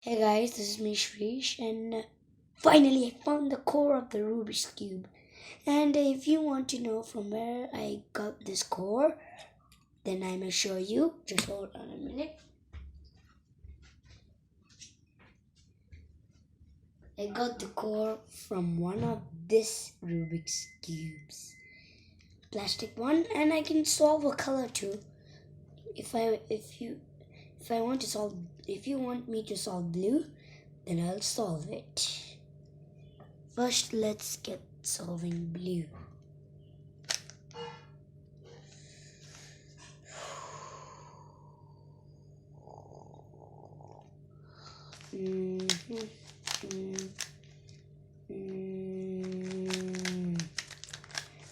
Hey guys, this is me Shrish, and finally I found the core of the Rubik's Cube. And if you want to know from where I got this core, then I may show you. Just hold on a minute. I got the core from one of this Rubik's Cubes. Plastic one, and I can solve a color too. If I want to solve, if you want me to solve blue, then I'll solve it. First, let's get solving blue.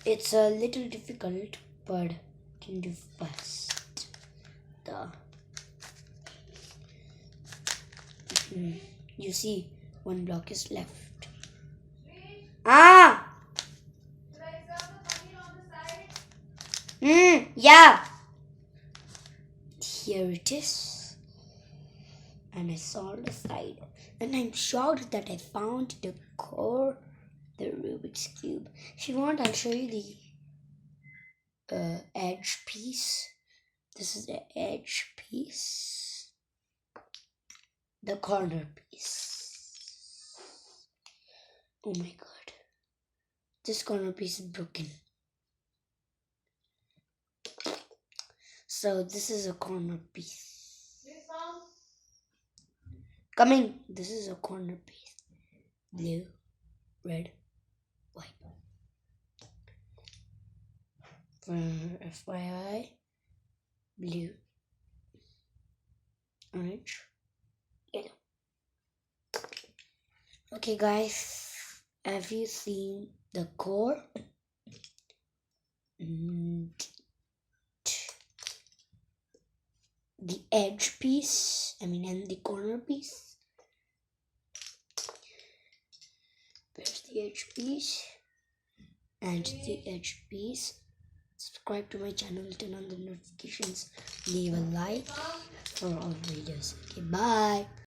It's a little difficult, but can do fast. You see, one block is left. Yeah. Here it is. And I saw the side. And I'm shocked that I found the core, the Rubik's Cube. If you want, I'll show you the edge piece. This is the edge piece. The corner piece. Oh my god. This corner piece is broken. So this is a corner piece. Coming. This is a corner piece. Blue, red, white. For FYI, blue, orange, yellow. Okay guys, have you seen the core? And the edge piece, and the corner piece. There's the edge piece and the edge piece. Subscribe to my channel, turn on the notifications, leave a like for all videos. Okay, bye.